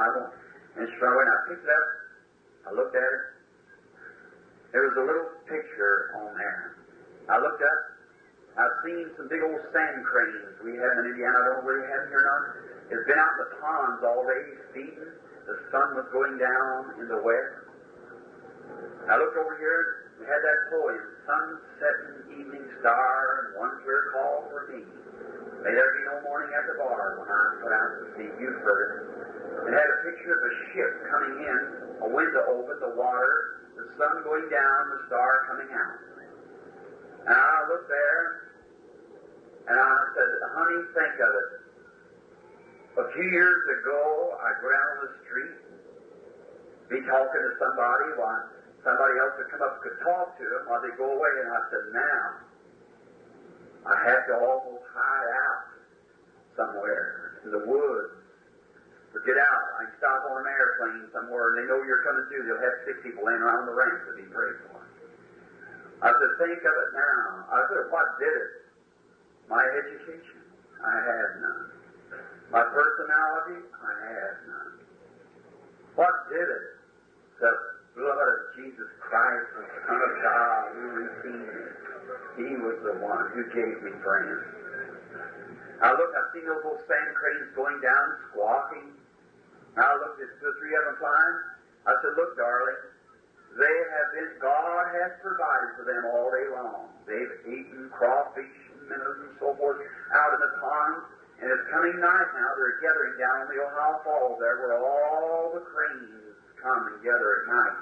Bible. And she went away, and I picked it up. I looked at it. There was a little picture on there. I looked up. I've seen some big old sand cranes we have in Indiana. I don't know where you have them here or not. It's been out in the ponds all day feeding. The sun was going down in the west. I looked over here. We had that poem, Sunset and Evening Star, and one clear call for me. May there be no morning at the bar when I put out to sea. You've heard it. It had a picture of a ship coming in, a window open, the water, the sun going down, the star coming out. And I looked there, and I said, honey, think of it. A few years ago, I'd go down on the street, be talking to somebody while somebody else would come up and could talk to them while they go away, and I said, now, I have to almost hide out somewhere in the woods. Or get out. I can stop on an airplane somewhere, and they know you're coming through. They'll have 6 people laying around the ramp to be prayed for. I said, think of it now. I said, what did it? My education? I had none. My personality? I had none. What did it? The blood of Jesus Christ, the Son of God, who redeemed me. He was the one who gave me friends. I looked, I seen those little sand cranes going down, squawking. I looked at 2 or 3 of them flying. I said, look, darling, God has provided for them all day long. They've eaten crawfish and minnows and so forth out in the pond, and it's coming night now. They're gathering down in the Ohio Falls there where all the cranes come and gather at night.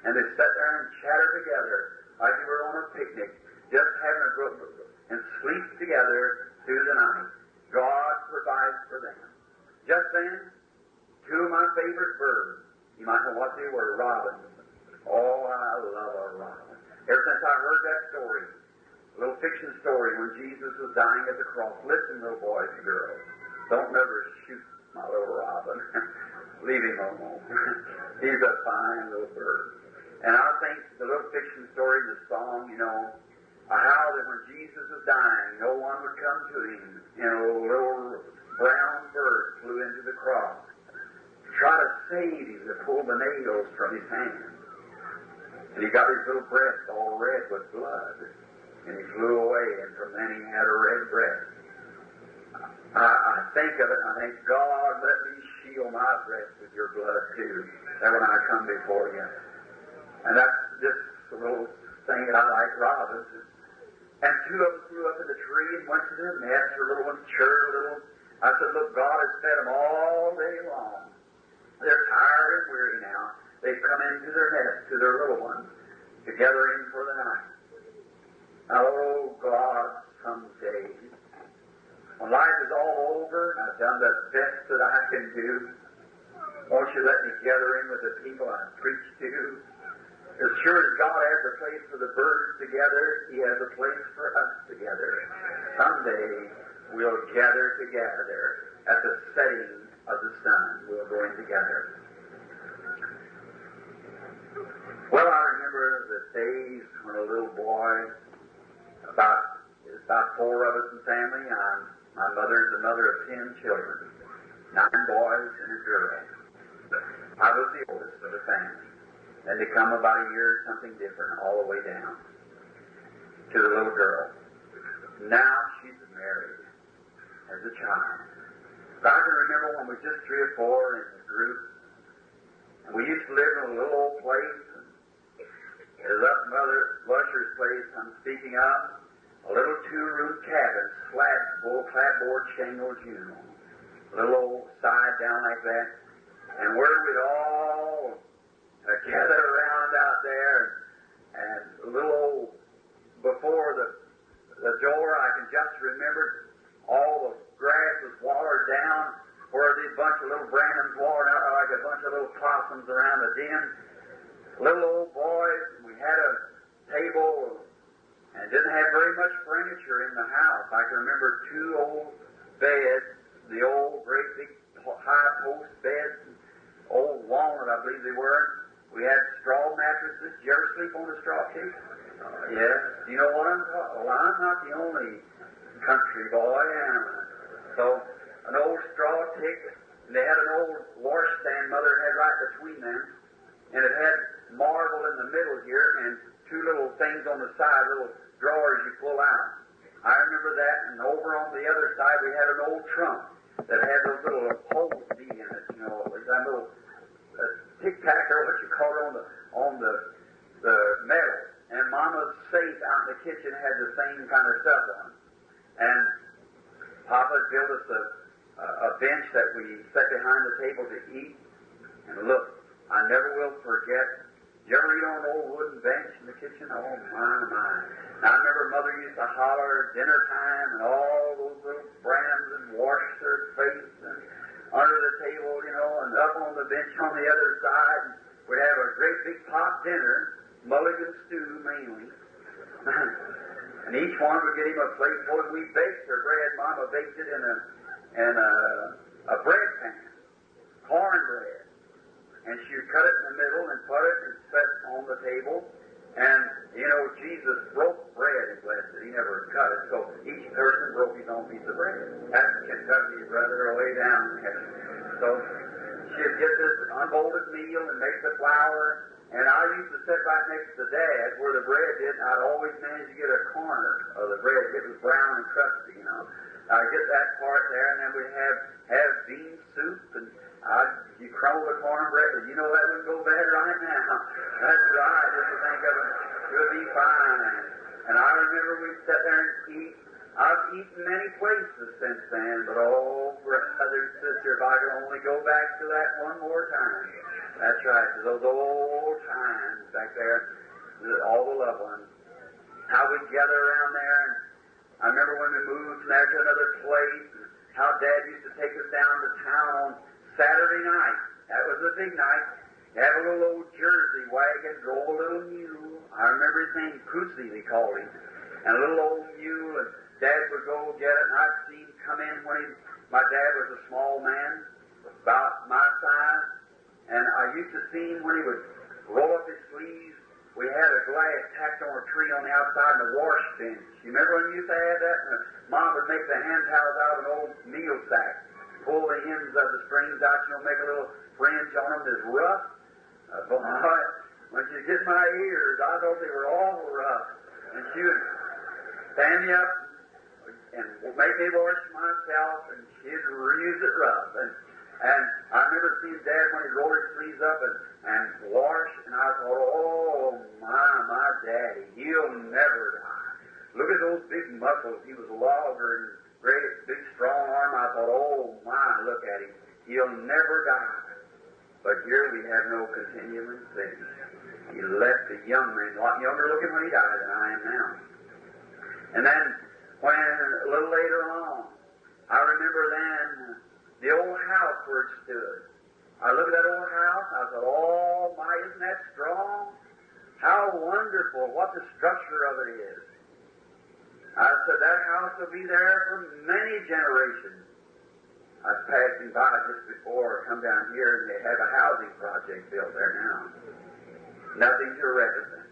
And they sit there and chatter together like they were on a picnic, just having a group and sleep together through the night. God provides for them. Just then, 2 of my favorite birds, you might know what they were, robins. Oh, I love a robin. Ever since I heard that story, a little fiction story when Jesus was dying at the cross. Listen, little boys and girls, don't never shoot my little robin. Leave him alone. He's a fine little bird. And I think the little fiction story, the song, how that when Jesus was dying, no one would come to him. A little brown bird flew into the cross to try to save him, to pull the nails from his hand. And he got his little breast all red with blood. And he flew away, and from then he had a red breast. I think of it, and I think, God, let me shield my breast with your blood, too, that when I come before you. And that's just a little thing that I like, robins. And 2 of them flew up in the tree and went to their nest. Her little one chirped a little. I said, look, God has fed them all day long. They're tired and weary now. They've come into their nest, to their little ones, to gather in for the night. Oh, God, someday, when life is all over and I've done the best that I can do, won't you let me gather in with the people I preach to? As sure as God has a place for the birds together, He has a place for us together. Someday we'll gather together at the setting of the sun. We'll go in together. Well, I remember the days when a little boy, about 4 of us in family. My mother's the mother of 10 children, 9 boys and a girl. I was the oldest of the family. Then they come about a year, something different, all the way down to the little girl. Now she's married as a child. But I can remember when we were just 3 or 4 in the group, and we used to live in a little old place. It was up Mother Lusher's place I'm speaking of, a little 2-room cabin, clapboard shingles, a little old side down like that, and where we'd all gather around out there, and a little old, before the door, I can just remember all the grass was watered down, where these bunch of little Branhams watered out like a bunch of little possums around the den. Little old boys, we had a table and didn't have very much furniture in the house. I can remember 2 old beds, the old great big high post beds, old walnut I believe they were. We had straw mattresses. Did you ever sleep on a straw cake? Yes. Do you know what I'm talking about? Well, I'm not the only country boy, am I? So, an old straw tick, and they had an old washstand Mother side, little drawers you pull out. I remember that, and over on the other side we had an old trunk that had those little holes in it, you know, like that little tic-tac or what you call it on the metal. And Mama's safe out in the kitchen had the same kind of stuff on it. And Papa built us a bench that we sat behind the table to eat. And look, I never will forget. Did you ever eat on an old wooden bench in the kitchen? Oh, my. Now, I remember Mother used to holler dinner time and all those little Branhams and wash their face and under the table, you know, and up on the bench on the other side. And we'd have a great big pot dinner, mulligan stew mainly. And each one would get him a plate full, and we baked their bread. Mama baked it in a bread pan, cornbread. And she would cut it in the middle and put it and set on the table. And, you know, Jesus broke bread and blessed it. He never cut it. So each person broke his own piece of bread. That's Kentucky, brother, way down there. So she'd get this unbolted meal and make the flour. And I used to sit right next to Dad where the bread did, and I'd always manage to get a corner of the bread. It was brown and crusty, you know. I'd get that part there, and then we'd have bean soup, and you crumble the cornbread, but you know that wouldn't go bad right now. That's right, just to think of it, it would be fine. And I remember we'd sit there and eat. I've eaten many places since then, but oh, brother and sister, if I could only go back to that one more time. That's right, to those old times back there, all the loved ones. How we'd gather around there, and I remember when we moved from there to another place, and how Dad used to take us down to town on Saturday night. That was a big night. Have a little old Jersey wagon, drove a little mule. I remember his name, Cootsy, they called him. And a little old mule, and Dad would go get it, and I'd see him come in when my dad was a small man, about my size. And I used to see him when he would roll up his sleeves. We had a glass tacked on a tree on the outside in the wash bench. You remember when you used to have that? And Mom would make the hand towels out of an old meal sack, pull the ends of the strings out, you know, make a little fringe on them that's rough. Boy, when she get my ears, I thought they were all rough. And she would stand me up and make me wash myself, and she'd use it rough. And I remember seeing Dad when he rolled his sleeves up and wash, and I thought, oh, my Daddy, he'll never die. Look at those big muscles. He was a logger and great, big, strong arm. I thought, oh, my, look at him. He'll never die. But here we have no continuing thing. He left a young man, a lot younger looking when he died than I am now. And then, when a little later on, I remember then the old house where it stood. I looked at that old house, I thought, oh my, isn't that strong? How wonderful, what the structure of it is. I said, that house will be there for many generations. I was passing by just before, come down here, and they have a housing project built there now. Nothing to represent.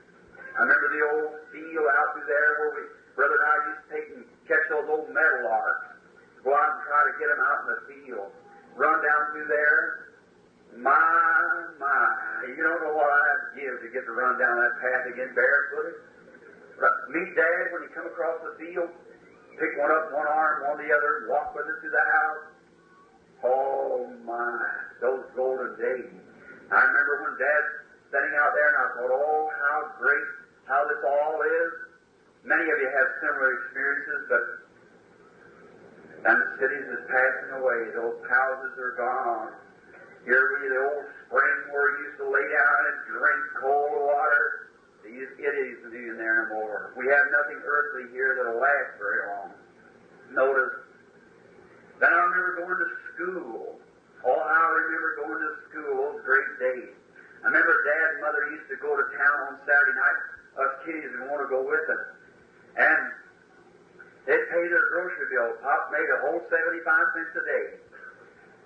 I remember the old field out through there where Brother and I used to take and catch those old metal larks, go out and try to get them out in the field, run down through there. My, you don't know what I'd give to get to run down that path again barefooted. Meet Dad when he come across the field, pick one up one arm, one the other, and walk with us to the house. Oh my, those golden days. I remember when Dad standing out there, and I thought, oh, how great, how this all is. Many of you have similar experiences, but and the cities is passing away. Those houses are gone. Here we the old spring where we used to lay down and drink cold water. It isn't even there no more. We have nothing earthly here that'll last very long. Notice. Then I remember going to school. Oh, I remember going to school those great days. I remember Dad and Mother used to go to town on Saturday night. Us kids didn't want to go with them. And they'd pay their grocery bill. Pop made a whole 75 cents a day.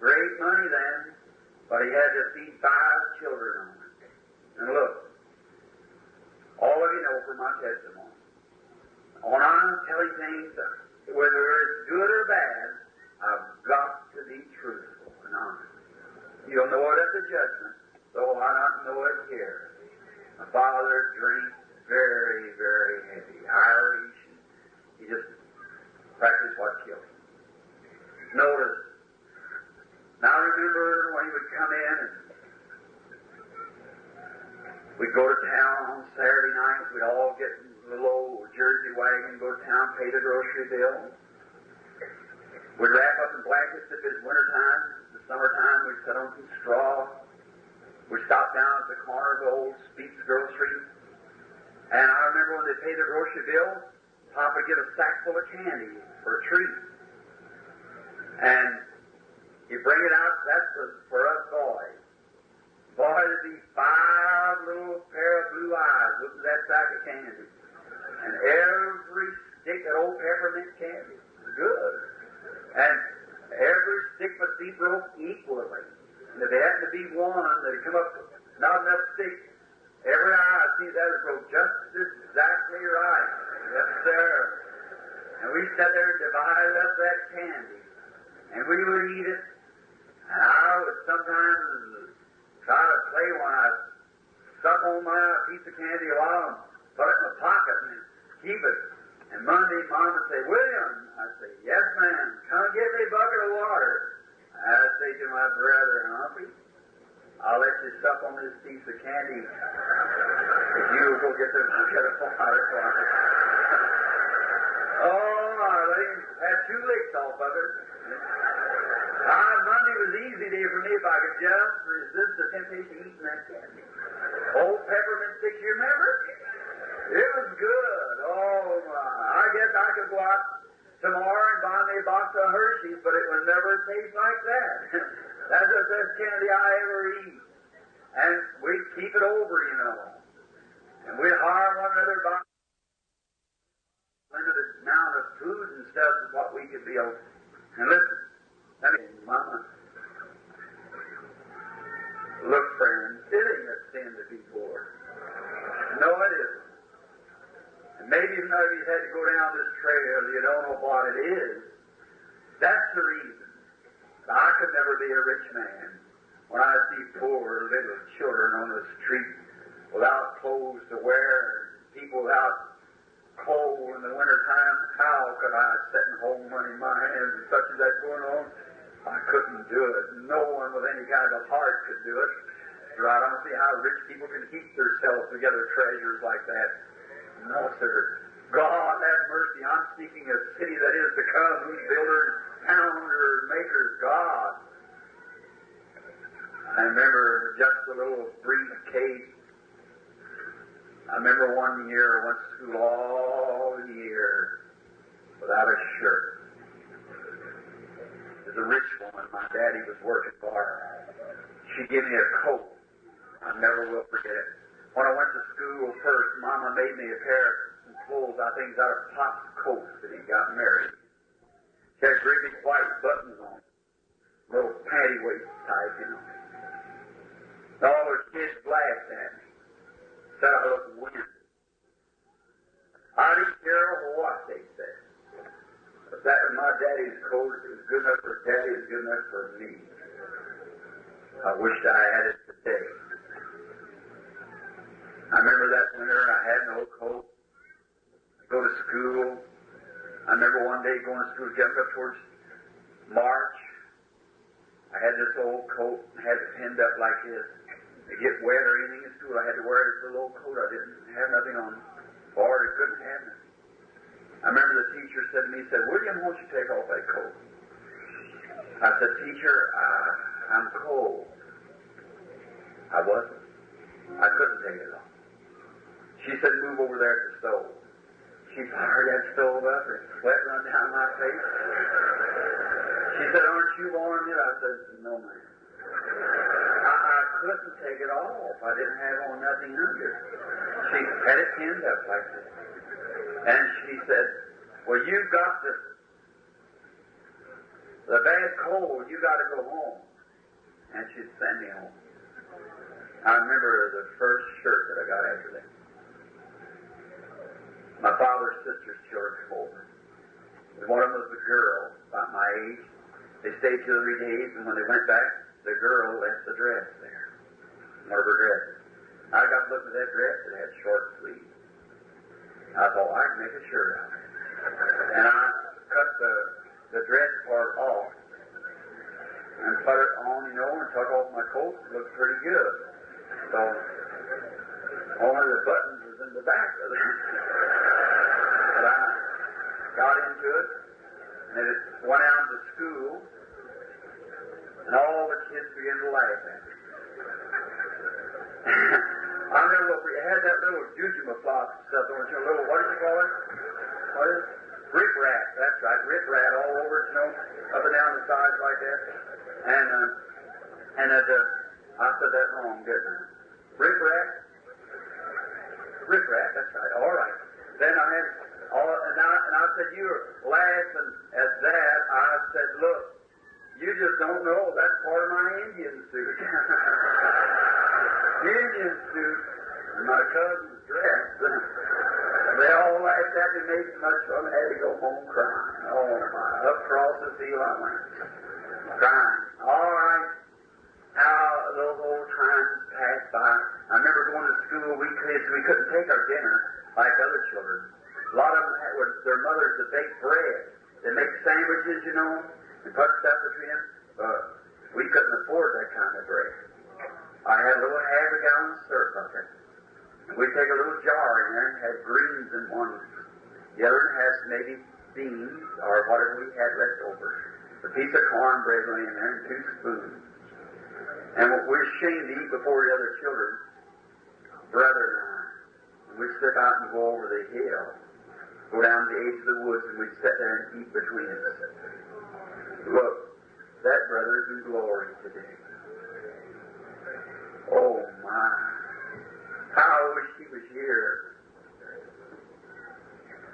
Great money then, but he had to feed 5 children on it. And look, all of you know from my testimony, when I'm telling things, whether it's good or bad, I've got to be truthful and honest. You'll know it at the judgment, though I not know it here. My father drank very, very heavy. Irish. He just practiced what killed him. Notice. Now remember when he would come in and we'd go to town on Saturday nights. We'd all get in the little old Jersey wagon, go to town, pay the grocery bill. We'd wrap up in blankets if it's wintertime. The summertime, we'd sit on some straw. We'd stop down at the corner of the old Speaks Grocery. And I remember when they paid the grocery bill, Papa would get a sack full of candy for a treat. And you bring it out, that's for us boys. Boys, there'd be 5 little pair of blue eyes looking at that sack of candy. And every stick of old peppermint candy was good. And every stick must be broke equally. And if there happened to be one that'd come up, not enough sticks, every eye sees that was broke just exactly right. Yes, sir. And we sat there and divided up that candy. And we would eat it. And I would sometimes try to play when I suck on my piece of candy a while and put it in my pocket and keep it. And Monday, Mom would say, William, I'd say, yes, ma'am, come get me a bucket of water. I'd say to my brother, Humpy, I'll let you suck on this piece of candy if you go get the bucket of water for me. Oh, I let him have 2 licks off of it. Monday was an easy day for me if I could just resist the temptation of eating that candy. Old peppermint sticks, you remember? It was good. Oh, my. I guess I could go out tomorrow and buy me a box of Hershey's, but it would never taste like that. That's the best candy I ever eat. And we'd keep it over, you know. And we'd hire one another by limited amount of food and stuff is what we could be able. And listen, Mama, look, friend, it ain't a sin to be poor. No, it isn't. And maybe none of you had to go down this trail, you don't know what it is. That's the reason. I could never be a rich man. When I see poor little children on the street without clothes to wear, people without coal in the wintertime, how could I sit and hold money in my hands and such as that going on? I couldn't do it. No one with any kind of a heart could do it. So I don't see how rich people can keep themselves together treasures like that. No, sir. God have mercy. I'm seeking a city that is to come, whose builder, founder, maker is God. I remember just a little brief case. I remember one year I went to school all year without a shirt. There's a rich woman my daddy was working for. She gave me a coat. I never will forget it. When I went to school first, Mama made me a pair of clothes, I think, out of Pop's coat that he got married. She had great big white buttons on it. Little panty waist type, you know. And all those kids laughed at me. Said I looked weird. I didn't care what they said. But that was my daddy's coat. It was good enough for Daddy. It was good enough for me. I wished I had it today. I remember that winter I had no coat. I go to school. I remember one day going to school, getting up towards March. I had this old coat and had it pinned up like this. To get wet or anything in school, I had to wear this little old coat. I didn't have nothing on for it. I couldn't have it. I remember the teacher said to me, he said, William, won't you take off that coat? I said, Teacher, I'm cold. I wasn't. I couldn't take it off. She said, move over there at the stove. She fired that stove up and sweat run down my face. She said, aren't you warm yet? I said, no, ma'am. I couldn't take it off. I didn't have on nothing under. She had it pinned up like this. And she said, well, you got the bad cold. You got to go home. And she'd send me home. I remember the first shirt that I got after that. My father's sister's children came over. One of them was a girl, about my age. They stayed 2 or 3 days, and when they went back, the girl left the dress there. One of her dresses. I got to look at that dress. It had short sleeves. I thought, I can make a shirt out of it. And I cut the dress part off and put it on, you know, and took off my coat. It looked pretty good. So, only the buttons was in the back of it. But I got into it, and it went out to school, and all the kids began to laugh at me. I remember we had that little jujuma flop stuff, don't you? Little, what did you call it? What is it? Rip-rap, that's right, rip-rap all over, you know, up and down the sides like that. And I said that wrong, didn't I? Rip-rap? Rip-rap, that's right, all right. Then I had, and I said, you're laughing at that. I said, look, you just don't know, that's part of my Indian suit. Indian suit, and my cousin's dress. They all laughed at me, made so much fun, I had to go home crying. Oh my, up across the field I went, crying. All right, how those old times passed by. I remember going to school, we couldn't take our dinner like other children. A lot of them had their mothers that baked bread. They make sandwiches, you know, and put stuff between them. We couldn't afford that kind of bread. I had a little half-a-gallon syrup bucket. We'd take a little jar in there and had greens in one. The other one has maybe beans or whatever we had left over. A piece of cornbread lay in there and 2 spoons. And we're ashamed to eat before the other children, brother and I. And we'd slip out and go over the hill, go down to the edge of the woods, and we'd sit there and eat between us. Look, that brother is in glory today. Oh my. How I wish he was here.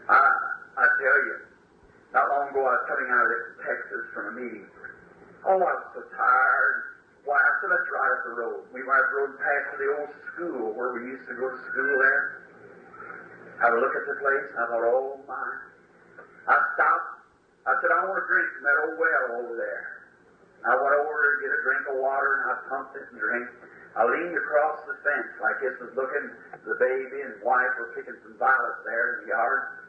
I tell you, not long ago I was coming out of Texas from a meeting. Oh, I was so tired. Why, I said, let's ride up the road. We went up the road and passed to the old school where we used to go to school there. I would look at the place, and I thought, oh my. I stopped. I said, I want a drink from that old well over there. I went over to get a drink of water, and I pumped it and drank. I leaned across the fence like this was looking. The baby and wife were picking some violets there in the yard.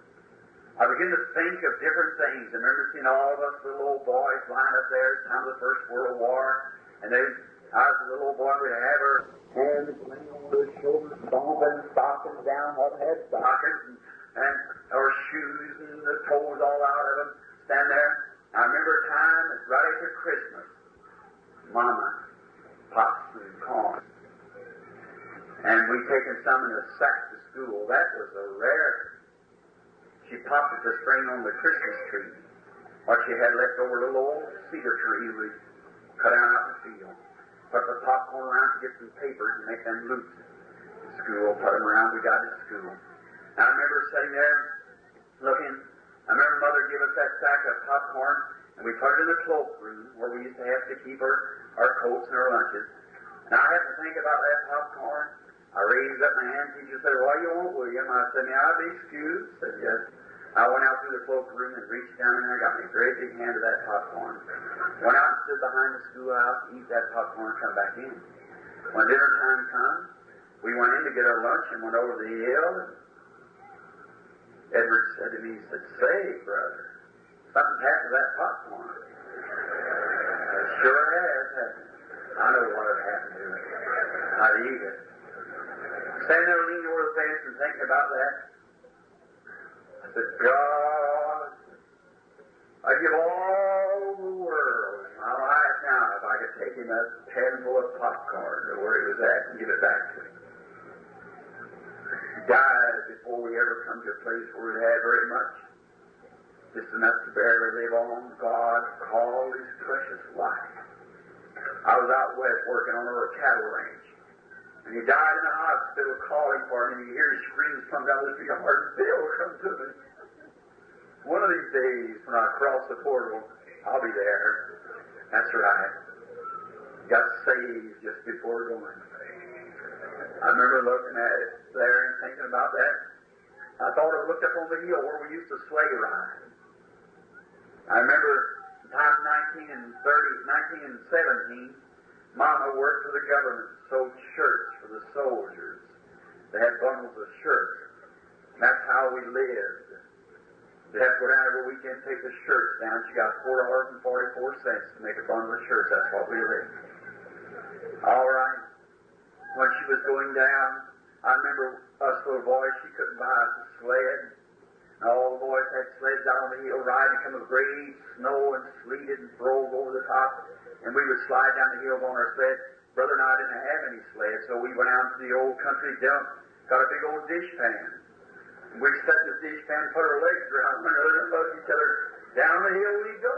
I began to think of different things. I remember seeing all of us little old boys lying up there at the time of the First World War. And then I was a little old boy. We'd have her hands laying over her shoulders, stomping, stockings down, what had stockings, and our shoes and the toes all out of them, stand there. I remember a time, it's right after Christmas, Mama pots and corn. And we taken some in a sack to school. That was a rarity. She popped it to spring on the Christmas tree. What she had left over, a little old cedar tree we cut out in the field. Put the popcorn around to get some papers and make them loose. In school, put them around, we got to school. And I remember sitting there looking. I remember Mother gave us that sack of popcorn, and we put it in the cloakroom where we used to have to keep our coats and our lunches. And I had to think about that popcorn. I raised up my hand. Teacher said, what do you want, William? I said, may I be excused? I said, yes. I went out through the cloakroom and reached down in there and got me a great big hand of that popcorn. Went out and stood behind the schoolhouse, eat that popcorn, and come back in. When dinner time come, we went in to get our lunch and went over the hill. Edward said to me, he said, say, brother, something's happened to that popcorn. It sure has, hasn't it? I know what had happened to it. I'd eat it. Standing there leaning over the fence and thinking about that, I said, God, I give all the world in my life now if I could take him a handful of popcorn to where he was at and give it back to him. He died before we ever come to a place where we had very much. Just enough to barely live on. God called his precious life. I was out west working on a cattle ranch. And he died in the hospital calling for him, and you hear his screams come down the street, Heart, Bill, come to me. One of these days, when I cross the portal, I'll be there. That's right. Got saved just before going. I remember looking at it there and thinking about that. I thought I looked up on the hill where we used to sleigh ride. I remember time 19 and 17, Mama worked for the government, sewed shirts for the soldiers. They had bundles of shirts. And that's how how we lived. We'd have to go down every weekend and take the shirts down. She got $4.44 to make a bundle of shirts. That's what we lived. All right. When she was going down, I remember us little boys, she couldn't buy us a sled. And all the boys had sleds out on the hill riding, and come with great snow and sleet and rolled over the top. And we would slide down the hill on our sled. Brother and I didn't have any sleds, so we went out to the old country dump, got a big old dishpan. And we set this dishpan, put our legs around one another, and loved each other. Down the hill we go.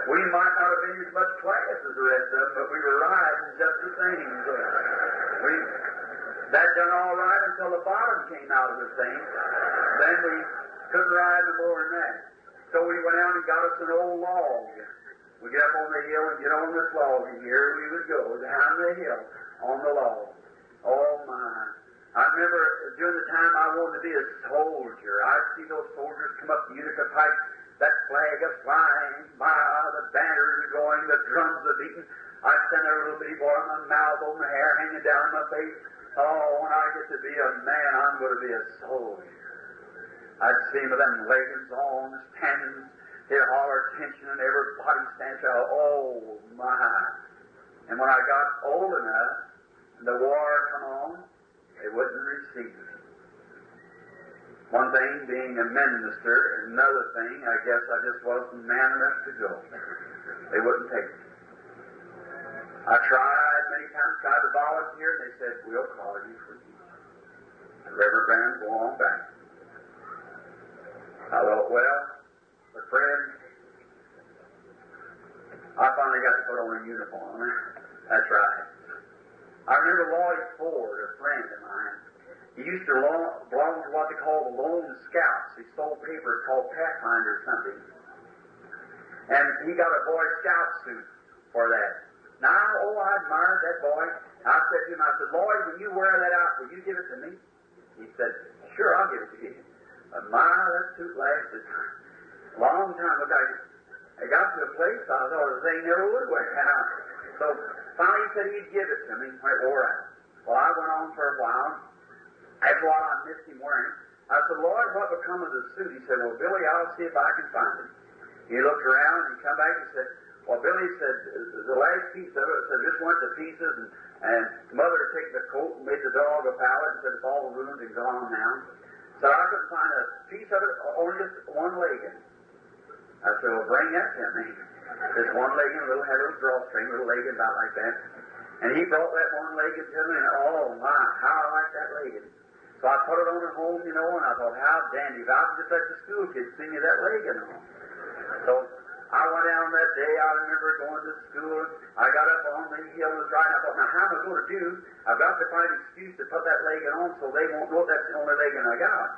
We might not have been as much class as the rest of them, but we were riding just the same. So that done all right until the bottom came out of the thing. Then we couldn't ride no more than that. So we went out and got us an old log. We get up on the hill and get on this log, and here we would go down the hill on the log. Oh my. I remember during the time I wanted to be a soldier, I'd see those soldiers come up the Utica Pike, that flag is flying by, the banners are going, the drums are beating. I'd stand there a little bitty boy with my mouth open, my hair hanging down my face. Oh, when I get to be a man, I'm going to be a soldier. I'd see him with them leggings on, standing, he'd holler attention, and everybody stands out. Oh, my. And when I got old enough, and the war come on, they wouldn't receive me. One thing being a minister, another thing, I guess I just wasn't man enough to go. They wouldn't take me. I tried many times, tried to volunteer, and they said, we'll call you for you. Reverend Branham, go on back. I thought, well, but friend, I finally got to put on a uniform. That's right. I remember Lloyd Ford, a friend of mine. He used to belong to what they call the Lone Scouts. He sold papers called Pathfinder or something. And he got a Boy Scout suit for that. Now, I admired that boy. I said to him, I said, Lloyd, when you wear that out, will you give it to me? He said, sure, I'll give it to you. But that suit lasted a long time. Look, I got to a place I thought the thing never would wear out. So finally he said he'd give it to me when it wore out. Well, I went on for a while. After a while, I missed him wearing it. I said, Lord, what become of the suit? He said, well, Billy, I'll see if I can find it. He looked around and come back and said, well, Billy said, the last piece of it said, this went to pieces, and Mother took the coat and made the dog a pallet and said, it's all ruined and gone now. So I couldn't find a piece of it, only just one leg in it. I said, well, bring that to me. There's one leg in, had a little drawstring, little leg in about like that. And he brought that one leg in to me, and oh my, how I like that leg in. So I put it on at home, and I thought, how dandy. If I could just let the school kids see me that leg in on. So I went down that day, I remember going to school. I got up on the hill and was riding. I thought, now how am I going to do? I've got to find an excuse to put that leg in on so they won't know that's the only leg in I got.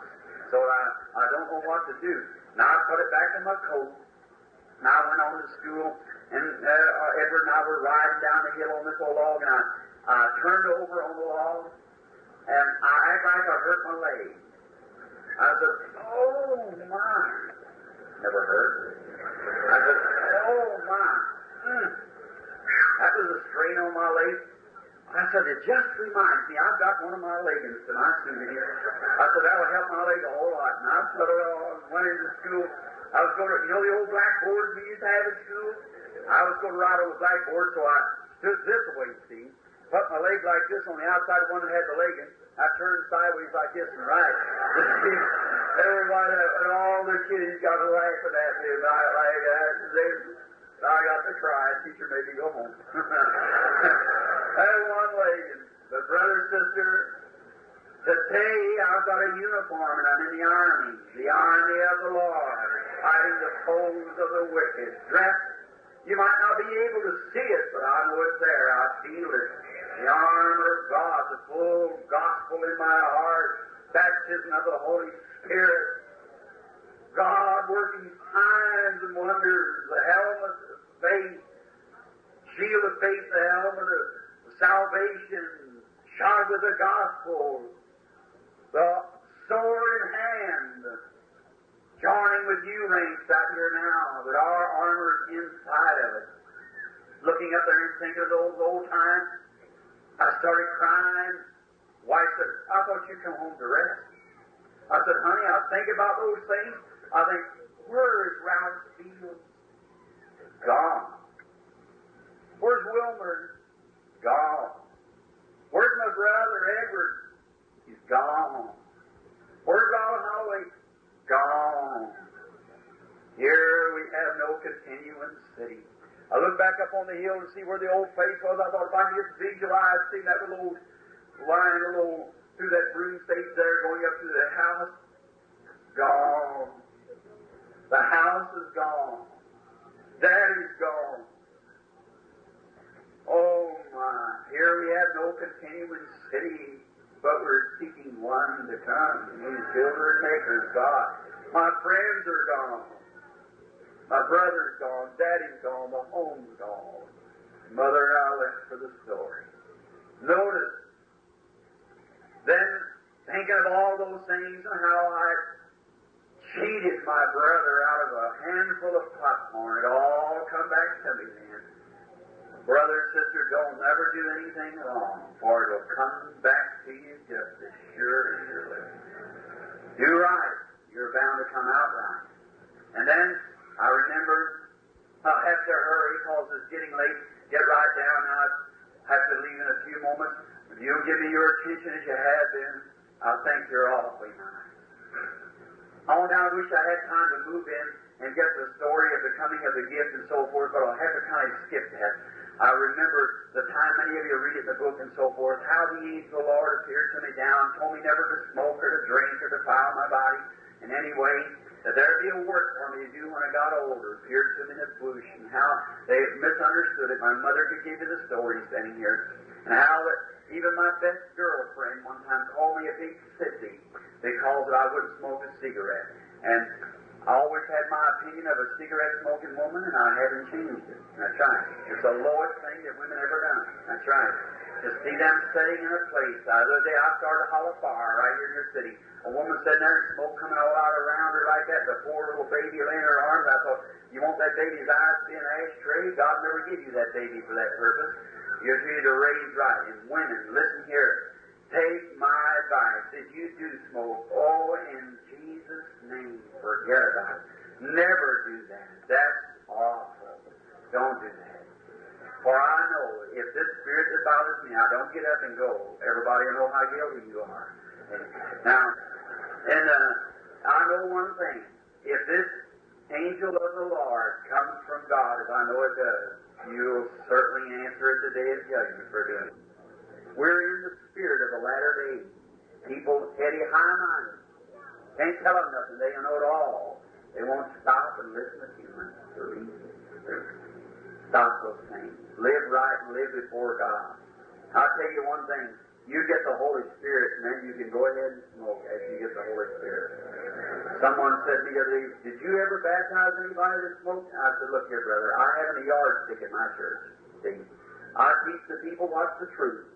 So I don't know what to do. Now I put it back in my coat. Now I went on to school, and Edward and I were riding down the hill on this old log, and I turned over on the log, and I acted like I hurt my leg. I said, oh my. Never hurt. I said, oh my. That was a strain on my leg. I said, it just reminds me, I've got one of my leggings to my suit here. I said, that would help my leg a whole lot. And I put it on, went into school. I was going to, the old blackboard we used to have at school? I was going to write on the blackboard, so I stood this way, see, put my leg like this on the outside of one that had the leg in. I turned sideways like this and right. Everybody, and all the kids got to laughing at me about it like that. I got to cry. Teacher made me go home. I had one leg. But brother, sister, today I've got a uniform and I'm in the army of the Lord, fighting the foes of the wicked. Dressed, you might not be able to see it, but I know it's there. I feel it. The armor of God, the full gospel in my heart, baptism of the Holy Spirit, God working signs and wonders, the helmet of faith, shield of faith, the helmet of salvation, shod with the gospel, the sword in hand, joining with you ranks out here now, that our armor is inside of it. Looking up there and thinking of those old times, I started crying. Wife said, I thought you'd come home to rest. I said, honey, I think about those things. I think, where is Ralph Fields? Gone. Where's Wilmer? Gone. Where's my brother Edward? He's gone. Where's Robert Holloway? Gone. Here we have no continuing city. I looked back up on the hill to see where the old place was. I thought if I could just visualize seeing that little old line, through that broom stage there, going up to the house. Gone. The house is gone. Daddy's gone. Oh my, here we have no continuing city, but we're seeking one to come. He's builder and maker's God. My friends are gone. My brother's gone. Daddy's gone. The home's gone. Mother and I left for the story. Notice, then thinking of all those things and how I cheated my brother out of a handful of popcorn, it all come back to me then. Brother and sister, don't never do anything wrong, for it'll come back to you just as sure as you're living. Do right, you're bound to come out right. And then I remember I'll have to hurry because it's getting late. Get right down. I have to leave in a few moments. If you'll give me your attention as you have been, I think you're awfully nice. Oh, now I wish I had time to move in and get the story of the coming of the gift and so forth, but I'll have to kind of skip that. I remember the time many of you read it in the book and so forth, how the angel of the Lord appeared to me down, told me never to smoke or to drink or to defile my body in any way, that there'd be a work for me to do when I got older. Appeared to me in a bush, and how they misunderstood it. My mother could give you the story standing here, and how that even my best girlfriend one time called me a big sissy because I wouldn't smoke a cigarette. And I always had my opinion of a cigarette-smoking woman, and I haven't changed it. That's right. It's the lowest thing that women ever done. That's right. To see them sitting in a place. The other day I started a hollow fire right here in your city. A woman sitting there and smoke coming all out around her like that. The poor little baby laying in her arms. I thought, you want that baby's eyes to be an ashtray? God never give you that baby for that purpose. You're here to raise right. And women, listen here. Take my advice. If you do smoke, oh, in Jesus' name, forget about it. Never do that. That's awful. Don't do that. For I know if this spirit that bothers me, I don't get up and go. Everybody will know how guilty you are. Now, and I know one thing. If this angel of the Lord comes from God, as I know it does, you'll certainly answer it the day of judgment for doing it. We're in the spirit of the latter days. People heady, high-minded. Can't tell them nothing. They don't know it all. They won't stop and listen to humans to reason. Stop those things. Live right and live before God. I'll tell you one thing. You get the Holy Spirit, and then you can go ahead and smoke as you get the Holy Spirit. Someone said to me the other day, did you ever baptize anybody that smoked? I said, look here, brother, I haven't a yardstick at my church. See? I teach the people what's the truth.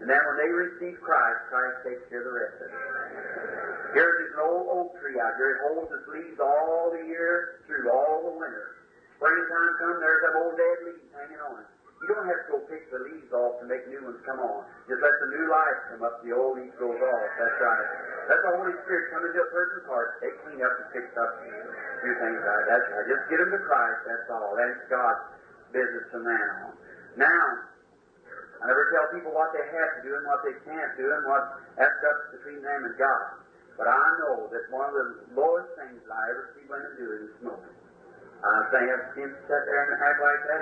And then when they receive Christ, Christ takes care of the rest of it. Here's an old oak tree out here. It holds its leaves all the year through, all the winter. Springtime comes, there's them old dead leaves hanging on it. You don't have to go pick the leaves off to make new ones come on. Just let the new life come up, the old leaf goes off. That's right. Let the Holy Spirit come into a person's heart. They clean up and fix up and do things right. That's right. Just get them to Christ, that's all. That's God's business from now on. Now, I never tell people what they have to do and what they can't do and what that's up between them and God. But I know that one of the lowest things that I ever see women do is smoking. I think I've seen them sit there and act like that.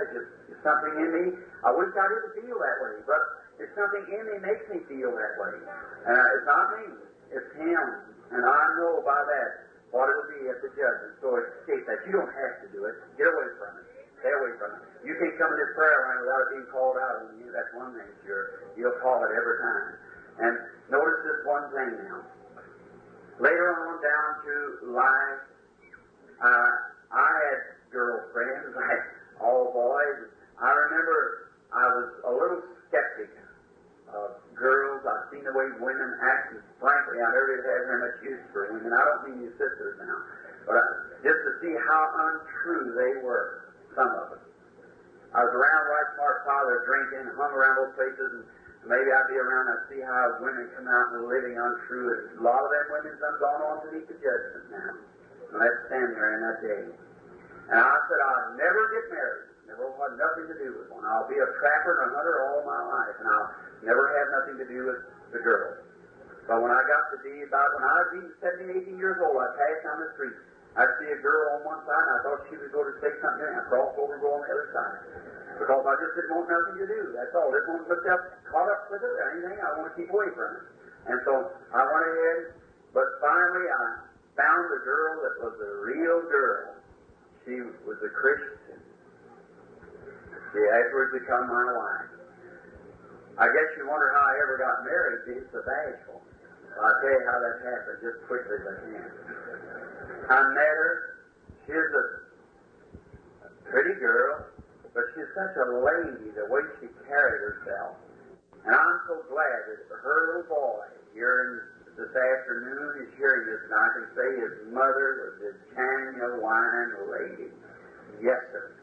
It's something in me. I wish I didn't feel that way, but it's something in me makes me feel that way. It's not me. It's Him. And I know by that what it will be at the judgment. So escape that. You don't have to do it. Get away from it. Stay away from it. You can't come in this prayer line without it being called out on you. That's one thing, sure. You'll call it every time. And notice this one thing now. Later on down to life, I had girlfriends, like all boys. I remember I was a little skeptic of girls. I've seen the way women act, and frankly, I never had very much use for women. I don't mean you sisters now, but just to see how untrue they were. Some of them. I was around White Smart Father drinking, hung around those places, and maybe I'd be around, I'd see how women come out and living untrue, and a lot of them women's done gone on to meet the judgment now. And let's stand there in that day. And I said, I'll never get married. Never had nothing to do with one. I'll be a trapper and a hunter all my life, and I'll never have nothing to do with the girl. But when I got to be about, when I was even 17, 18 years old, I passed down the street. I'd see a girl on one side, and I thought she would go to say something, and I'd cross over and go on the other side. Because I just didn't want nothing to do. That's all. I didn't want to get caught up with it or anything. I want to keep away from it. And so I went ahead, but finally I found a girl that was a real girl. She was a Christian. She afterwards became my wife. I guess you wonder how I ever got married. It's so bashful. Well, I'll tell you how that happened just quickly as I can. I met her. She's a pretty girl, but she's such a lady, the way she carried herself. And I'm so glad that her little boy here this afternoon is hearing this, and I can say his mother was this genuine lady. Yes, sir.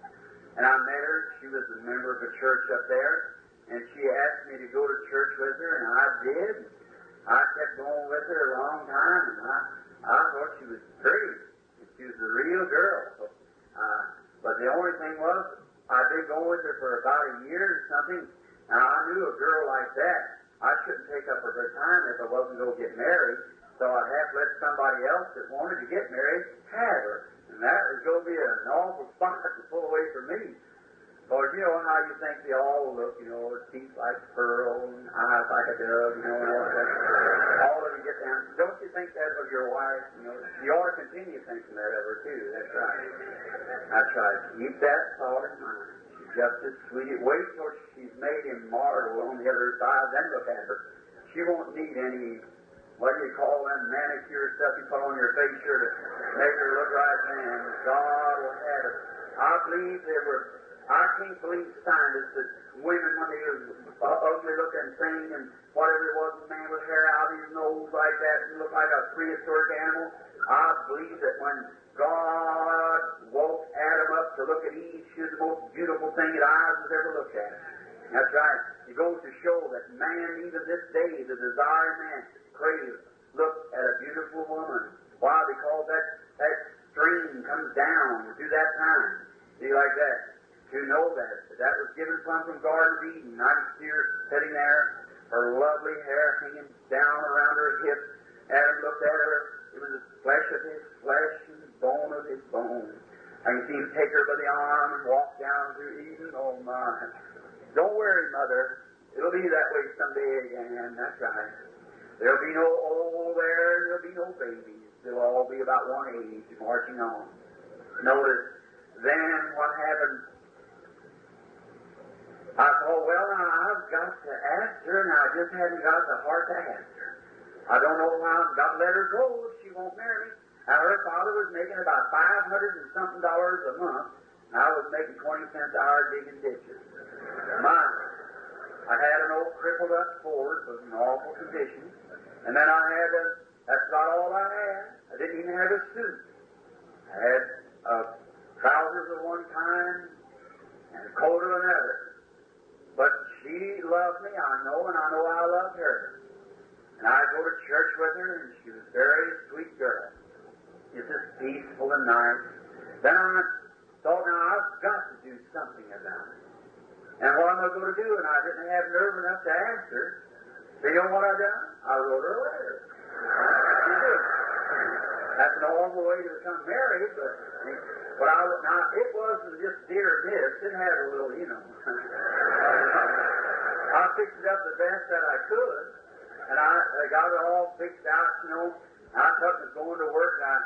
And I met her. She was a member of a church up there, and she asked me to go to church with her, and I did. I kept going with her a long time, and I thought she was pretty. She was a real girl. But the only thing was, I'd been going with her for about a year or something. Now, I knew a girl like that, I shouldn't take up her time if I wasn't going to get married. So I'd have to let somebody else that wanted to get married have her. And that was going to be an awful spot to pull away from me. Because you know how you think they all look, you know, teeth like pearl and eyes like a dove, you know, and all that. All of you get down. Don't you think that of your wife? You know, you ought to continue thinking that of her, too. That's right. That's right. Keep that thought in mind. She's just as sweet. Wait till she's made him martyr on the other side, then look at her. She won't need any, what do you call them, manicure stuff you put on your face here to make her look right then. God will have her. I can't believe scientists that women, when they was ugly looking thing and whatever it was, a man with hair out of his nose like that and looked like a prehistoric animal, I believe that when God woke Adam up to look at Eve, she was the most beautiful thing that eyes has ever looked at. That's right. It goes to show that man, even this day, the desiring man, craves, look at a beautiful woman. Why? Because that stream comes down through that time. See, like that. To know that was given from Garden of Eden. I can see her sitting there, her lovely hair hanging down around her hips. Adam looked at her. It was the flesh of his flesh and the bone of his bone. I can see him take her by the arm and walk down through Eden. Oh, my. Don't worry, Mother. It'll be that way someday again. That's right. There'll be no old there, and there'll be no babies. They'll all be about one age, marching on. Notice, then what happened? I thought, well, now I've got to ask her, and I just haven't got the heart to ask her. I don't know how I've got to let her go if she won't marry me. Now, her father was making about $500 and something a month, and I was making 20 cents an hour digging ditches. I had an old crippled up Ford, was in awful condition, and then that's about all I had. I didn't even have a suit. I had trousers of one kind and a coat of another. But she loved me, I know, and I know I loved her. And I'd go to church with her, and she was a very sweet girl. Just as peaceful and nice. Then I thought, now I've got to do something about it. And what am I going to do? And I didn't have nerve enough to ask her. So you know what I done? I wrote her a letter. That's an awful way to become married, but now it wasn't just dear miss. It had a little, you know. I fixed it up the best that I could, and I got it all fixed out, you know. I thought it was going to work, and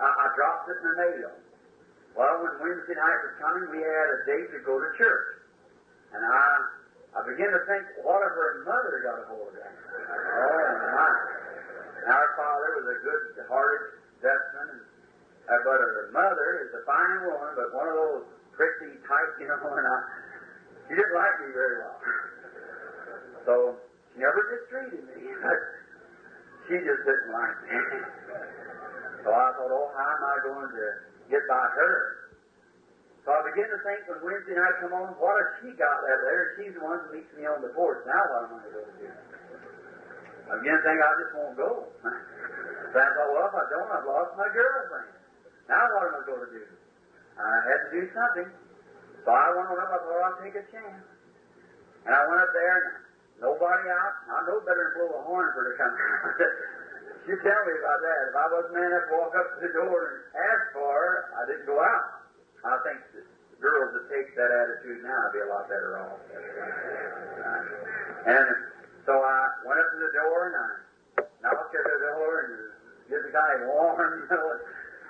I dropped it in the mail. Well, when Wednesday night was coming, we had a date to go to church. And I began to think, what if her mother got a hold of that? Oh, my. Now, her father was a good-hearted Dutchman, but her mother is a fine woman, but one of those prissy type, you know, and she didn't like me very well. So, she never mistreated me. She just didn't like me. So I thought, oh, how am I going to get by her? So I begin to think when Wednesday night come on, what if she got that letter? She's the one who meets me on the porch. Now what am I going to do? I begin to think I just won't go. So I thought, well, if I don't, I've lost my girlfriend. Now what am I going to do? I had to do something. So I went on up. I thought I'll take a chance. And I went up there, and nobody out. I know better than blow a horn for her to come out. You tell me about that. If I wasn't man enough to walk up to the door and ask for her, I didn't go out. I think the girls that take that attitude now would be a lot better off. And so I went up to the door and I knocked at the door and give the guy a warm,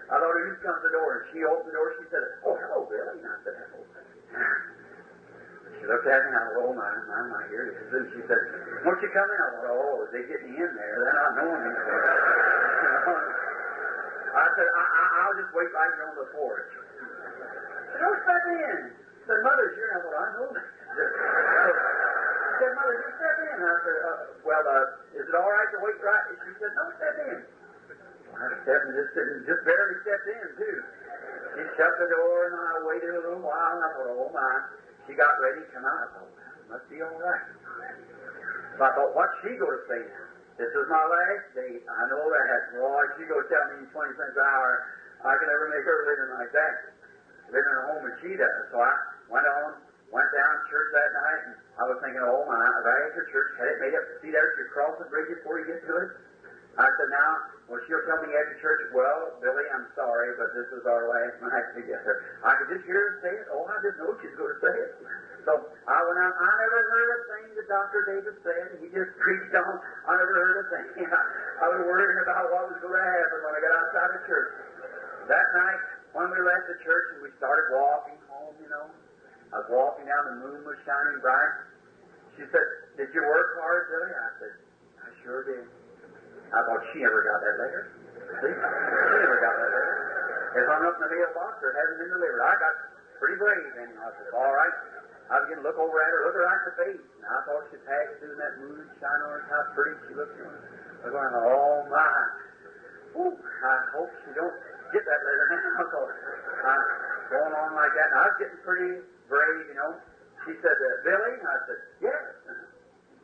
I thought he'd come to the door, and she opened the door. She said, "Oh, hello, Billy." And I said, "Hello." She looked at me and I thought, "Oh, my, here it is." And she said, "Won't you come in?" I thought, "Oh, if they get me in there, they're not knowing me." I said, I'll just wait right here on the porch. "Don't step in." She said, "Mother's here." I thought, "I know that." She said, "Mother, just step in." I said, "Is it all right to wait right?" She said, "No, step in." I stepped and just barely stepped in, too. She shut the door, and I waited a little while, and I thought, "Oh, my." She got ready to come out. I thought, "Well, it must be all right." So I thought, what's she going to say now? This is my last date. I know that. Boy, she going to tell me 20 cents an hour. I can never make her living like that. Living in a home as she does. So I went down to church that night, and I was thinking, oh my, right after church, had it made up. See there, if you cross the bridge before you get to it. I said, she'll tell me after church, "Well, Billy, I'm sorry, but this is our last night together." I could just hear her say it. Oh, I didn't know she was going to say it. So I went out. I never heard a thing that Dr. Davis said. He just preached on. I never heard a thing. I was worrying about what was going to happen when I got outside of church. That night, when we left the church and we started walking home, I was walking down, the moon was shining bright. She said, "Did you work hard, Billy?" I said, "I sure did." I thought, she never got that letter. See? She never got that letter. It hung up in the mailbox, or it hasn't been delivered. I got pretty brave, and I said, all right. I began to look over at her, look her right in the face. And I thought she passed through that moon shine on her, how pretty she looked on her. I was going, oh my. Whew, I hope she don't get that letter now. So I'm going on like that. And I was getting pretty brave, She said, "Billy?" I said, "Yes."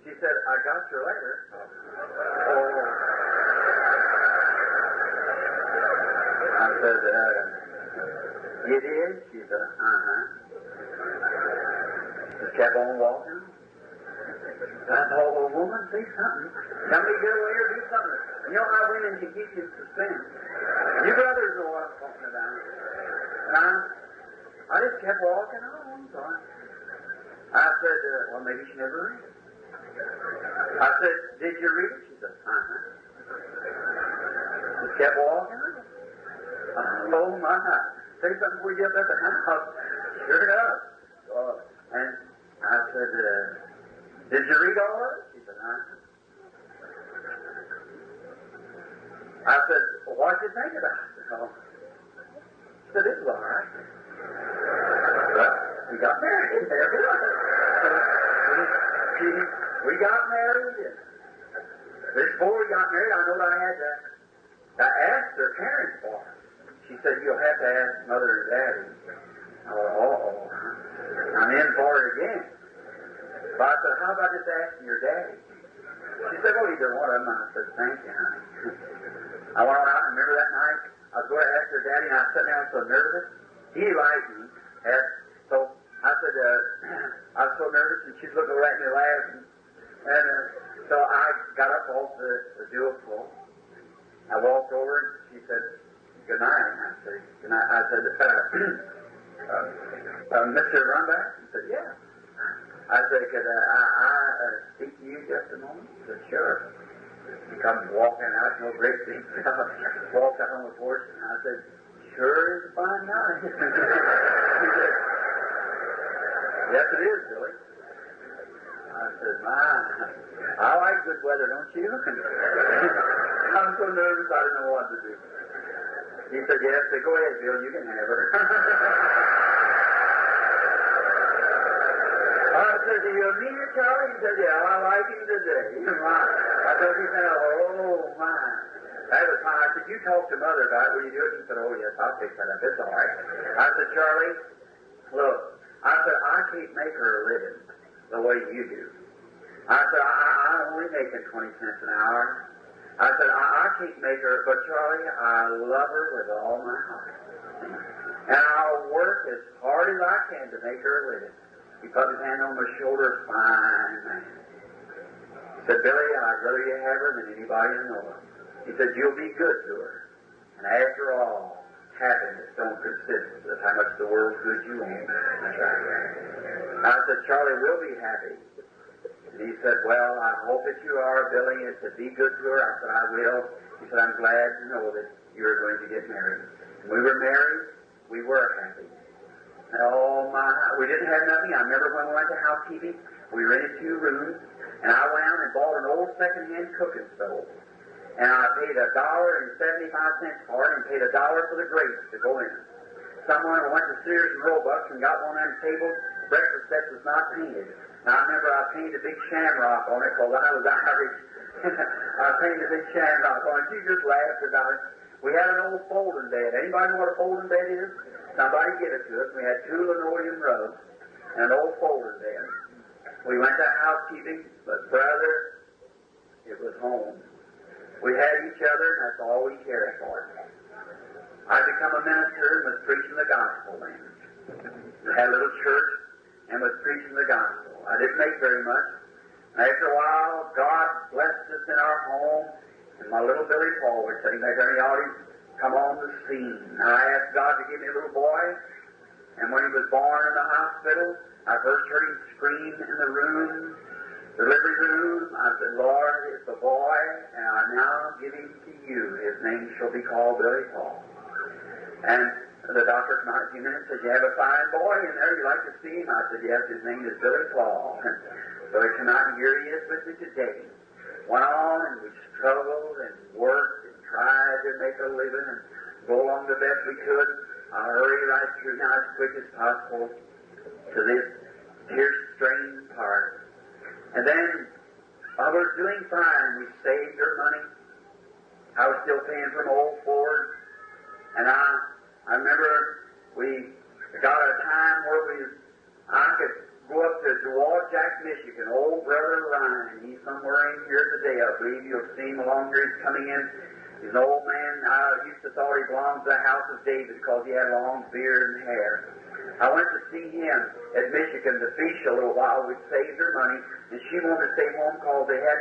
She said, "I got your letter." Oh. I said, "You did?" She said, "Uh-huh." Just kept on walking. I thought, well, woman, say something. Somebody get away or do something. You know how women can keep you in suspense. You brothers know what I'm talking about. And I just kept walking on. So I said, well, maybe she never read it. I said, "Did you read it?" She said, "Uh-huh." Just kept walking. Oh, my. Say something before you get up at the house. Sure enough. And I said, "Did you read all of it?" She said, "Uh-huh." I said, "Well, what did you think about it?" She said, "It was all right." Well, we got married there. We got married, and before we got married, I know that I had to ask their parents for it. She said, "You'll have to ask Mother and Daddy." I'm in for it again. So I said, "How about just asking your daddy?" She said, "Well, either one of them." I said, "Thank you, honey." I went on out and remember that night, I was going to ask her daddy, and I sat down so nervous. He liked me. So I said, I was so nervous, and she's looking at me laughing. And so I got up off the dual floor. I walked over, and she said, "Good night." I said, "Good night." I said, "Mr. Runback?" He said, "Yeah." I said, "Could I speak to you just a moment?" He said, "Sure." He comes walking out, no great big fella, walked out on the porch, and I said, "Sure is a fine night." He said, "Yes, it is, Billy." I said, "My, I like good weather, don't you?" I was so nervous I didn't know what to do. He said, "Yes." I said, "Go ahead, Bill, you can have her." I said, "Do you mean it, Charlie?" He said, "Yeah, I like him today." I thought he said, "Oh, my." That was fine. I said, "You talk to Mother about it. Will you do it?" He said, "Oh, yes, I'll fix that up. It's all right." I said, "Charlie, look, I said, I can't make her a living the way you do. I said, I'm only making 20 cents an hour. I said, I can't make her, but Charlie, I love her with all my heart. And I'll work as hard as I can to make her a living. He put his hand on my shoulder, fine man. He said, Billy, I'd rather you have her than anybody I know of. He said, you'll be good to her. And after all, happiness don't consist of how much the world's good you own. That's right. I said, Charlie, we'll be happy. And he said, well, I hope that you are, Billy. He said, be good to her. I said, I will. He said, I'm glad to know that you're going to get married. And we were married. We were happy. Oh, my. We didn't have nothing. I remember when we went to housekeeping, we rented 2 rooms, and I went out and bought an old second-hand cooking stove. And I paid $1.75 for it and paid $1 for the grates to go in. Someone went to Sears and Roebuck and got one of them tables. Breakfast set was not painted. And I remember I painted a big shamrock on it because I was Irish. I painted a big shamrock on it. She just laughed about it. We had an old folding bed. Anybody know what a folding bed is? Somebody give it to us. We had 2 linoleum rugs and an old folding bed. We went to housekeeping, but brother, it was home. We had each other, and that's all we cared for. I become a minister and was preaching the gospel then. I had a little church and was preaching the gospel. I didn't make very much. And after a while, God blessed us in our home, and my little Billy Paul was sitting back there in the audience, come on the scene. I asked God to give me a little boy, and when he was born in the hospital, I first heard him scream in the room, delivery room. I said, Lord, it's a boy, and I now give him to you. His name shall be called Billy Paul. And the doctor came out in a few minutes and said, you have a fine boy in there. You like to see him? I said, yes, his name is Billy Paul. So he came out, and here he is with me today. Went on, and we struggled and worked and tried to make a living and go along the best we could. I hurried right through now as quick as possible to this tear-strained part. And then I was doing fine. We saved our money. I was still paying for my old Ford. And I remember we got a time where I could go up to Jack, Michigan. Old brother Ryan, he's somewhere in here today. I believe you'll see him along here. He's coming in. He's an old man. I used to thought he belonged to the house of David because he had long beard and hair. I went to see him at Michigan to fish a little while. We'd saved her money, and she wanted to stay home because they had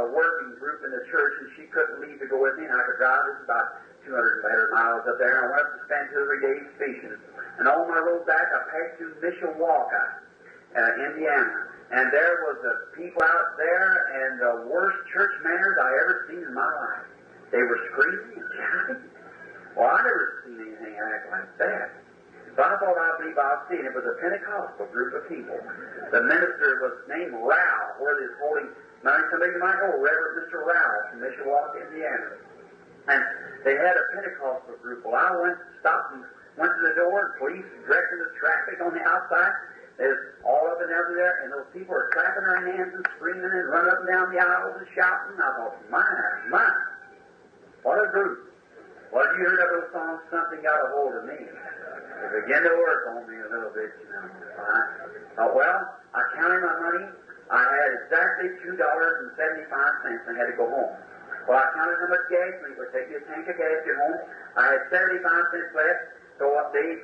a working group in the church, and she couldn't leave to go with me, and I could drive us about 200 better miles up there. And I went up to spend 2 or 3 days fishing. And on my road back, I passed through Mishawaka, Indiana. And there was people out there, and the worst church manners I ever seen in my life. They were screaming and shouting. Well, I never seen anything act like that. So I thought I believe I've seen it. It was a Pentecostal group of people. The minister was named Rao, where this holding, somebody might know, Reverend Mr. Rao from Mishawaka, Indiana. And they had a Pentecostal group. Well, I stopped and went to the door, and police directed the traffic on the outside. There's all up and over there, and those people are clapping their hands and screaming and running up and down the aisles and shouting. I thought, my, what a group. Well, you heard of those songs, Something Got a Hold of Me. It began to work on me a little bit, you know. I thought, well, I counted my money. I had exactly $2.75 and had to go home. Well, I counted how much gas we would take me a tank of gas to get home. I had 75 cents left. So what their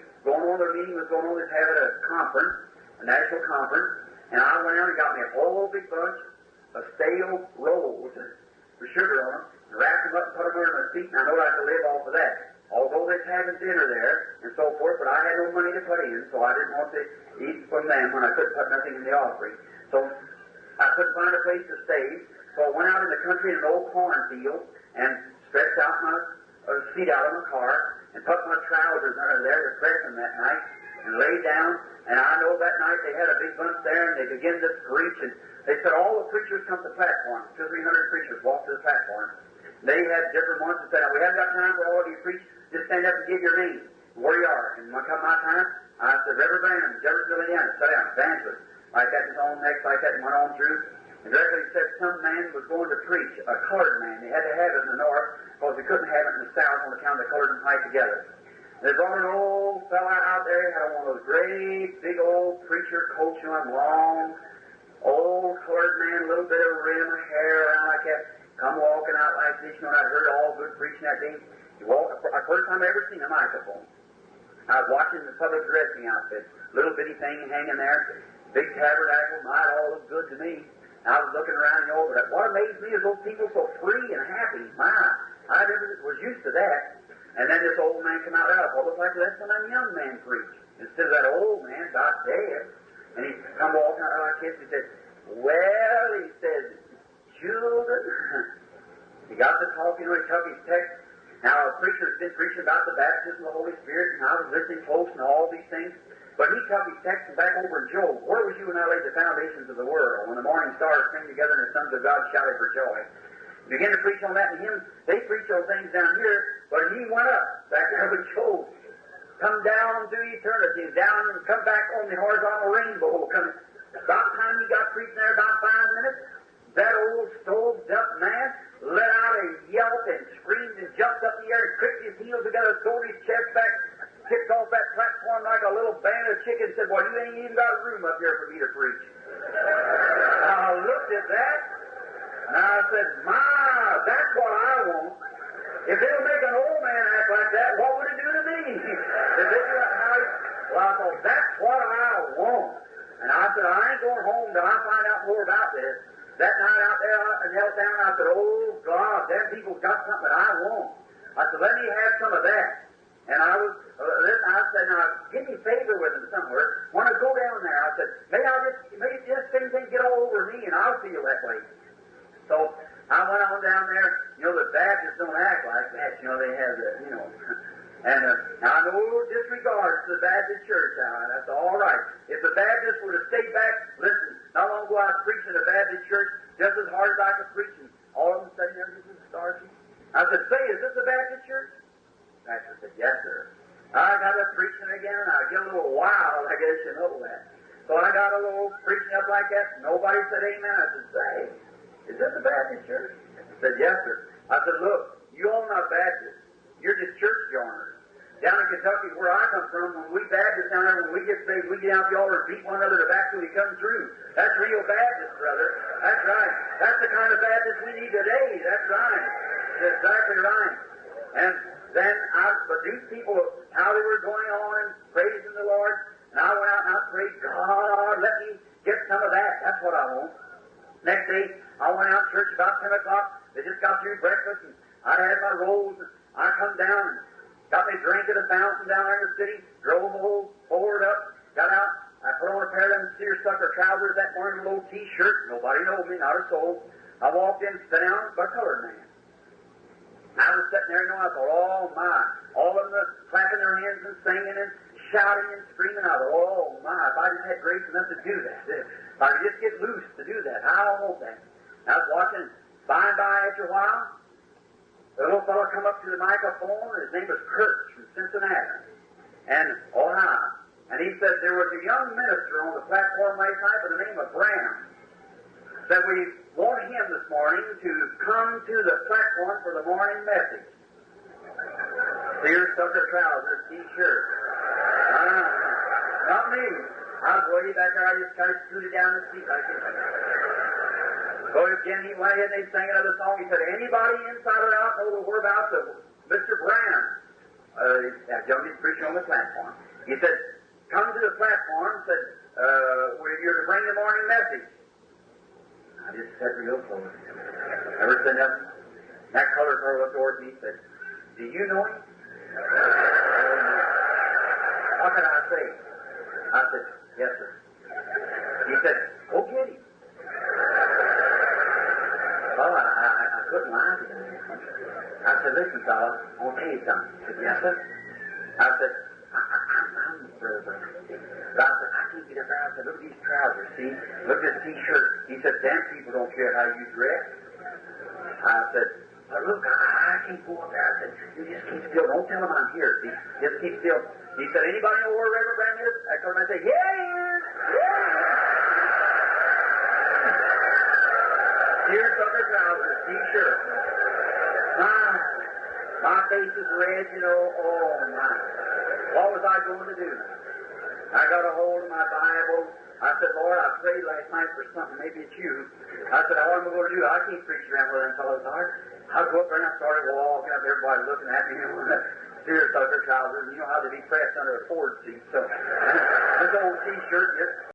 meeting was going on, was having a conference, a national conference, and I went out and got me a whole big bunch of stale rolls with sugar on them, and wrapped them up and put them under my seat, and I know I could live off of that. Although they're having dinner there and so forth, but I had no money to put in, so I didn't want to eat from them when I couldn't put nothing in the offering. So I couldn't find a place to stay, so I went out in the country in an old cornfield and stretched out my seat out of my car and put my trousers under there to press them that night and lay down. And I know that night they had a big bunch there, and they began to preach, and they said all the preachers come to the platform. 200 or 300 preachers walked to the platform. They had different ones that said, we haven't got time for all of you to preach. Just stand up and give your name, where you are. And when it come my time, I said, Reverend Branham, Jeffersonville, Indiana, sit down, evangelist. Like that, his own next, like that, and went on through. And directly said some man was going to preach, a colored man. They had to have it in the north because they couldn't have it in the south on account of the colored and white together. They brought an old fella out there, he had one of those great, big old preacher coats, you know, long, old colored man, a little bit of rim of hair around like that, come walking out like this, you know, and I'd heard all good preaching that day. He walked, the first time I ever seen a microphone. I was watching the public dressing outfit, little bitty thing hanging there, big tabernacle, might all look good to me. And I was looking around, you know, but what amazed me is those people so free and happy. My, I never was used to that. And then this old man came out, I thought, looked like that's when that young man preached. Instead of that old man got dead. And he come walking out like this, he said, well, he said, children. He got to talking, you know, he took his text. Now, a preacher's been preaching about the baptism of the Holy Spirit, and I was listening close and all these things. But he took his text back over in Job. Where was you when I laid the foundations of the world? When the morning stars came together and the sons of God shouted for joy. He began to preach on that, and him, they preach those things down here, but he went up, back there with Job. Come down through eternity, down and come back on the horizontal rainbow. About time he got preaching there, about 5 minutes, that old stoved-up man let out a yelp and screamed and jumped up in the air and clicked his heels together, threw his chest back, kicked off that platform like a little band of chickens, and said, well, you ain't even got a room up here for me to preach. I looked at that, and I said, that's what I want. If it'll make an old man act like that, what would it do to me? Well, I thought, that's what I want. And I said, I ain't going home till I find out more about this. That night out there, I knelt down and I said, oh, God, them people got something that I want. I said, let me have some of that. And I said, now, give me favor with them somewhere. When I go down there, I said, maybe this thing get all over me and I'll feel that way. So I went on down there. You know, the Baptists don't act like that. You know, they have the, you know. And now I know disregard to the Baptist church. That's all right. If the Baptists would have stayed back, listen, not long ago I was preaching at a Baptist church just as hard as I could preach, and all of them sitting there just starchy. I said, say, is this a Baptist church? The pastor said, yes, sir. I got up preaching again, and I get a little wild, I guess you know that. So I got a little preaching up like that. Nobody said amen. I said, say, is this a Baptist church? He said, yes, sir. I said, look, you all not Baptists. You're just church joiners. Down in Kentucky, where I come from, when we Baptists down there, when we get saved, we get out the altar and beat one another to back till we come through. That's real Baptist, brother. That's right. That's the kind of Baptist we need today. That's right. That's exactly right. And then, but these people, how they were going on and praising the Lord, and I went out and I prayed, God, let me get some of that. That's what I want. Next day, I went out to church about 10 o'clock. They just got through breakfast, and I had my rolls, and I come down and got me a drink at a fountain down there in the city, drove the whole Ford up, got out. I put on a pair of them seersucker trousers that morning, a little T-shirt. Nobody knowed me, not a soul. I walked in, sat down by a colored man. I was sitting there, and I thought, oh my. All of them were clapping their hands and singing and shouting and screaming. I thought, oh my, if I just had grace enough to do that. If I could just get loose to do that, I want that. I was watching, by and by, after a while, the little fellow come up to the microphone, and his name was Kurt from Cincinnati, and Ohio. And he said there was a young minister on the platform last night by the name of Branham. Said we want him this morning to come to the platform for the morning message. Seersucker trousers, T-shirt. Not me. I was way back there. I just kind of scooted down the seat like this. So again, he went ahead and they sang another song. He said, anybody inside or out know the whereabouts of Mr. Branham? That youngest preacher on the platform. He said, come to the platform, said, you're to bring the morning message. I just sat real close. Never said nothing. That colored girl looked towards me and said, do you know him? What can I say? I said, yes, sir. He said, go get him. Well, I couldn't lie to him. I said, listen, fella, I want to tell you something. He said, yes, sir. I said, I'm Brother Branham. But I said, I can't get up there. I said, look at these trousers, see? Look at this T-shirt. He said, damn people don't care how you dress. I said, but look, I can't go up there. I said, you just keep still. Don't tell them I'm here, see? Just keep still. He said, anybody know where Reverend Branham is? I told him, I said, yeah, he is. Seersucker trousers, T-shirt. My face is red, you know. Oh, my. What was I going to do now? I got a hold of my Bible. I said, Lord, I prayed last night for something. Maybe it's you. I said, what am I going to do? I can't preach around where them fellows are. I'll go up there and I started walking up, everybody looking at me, tears out their trousers. You know how they be pressed under a Ford seat. So this old T-shirt just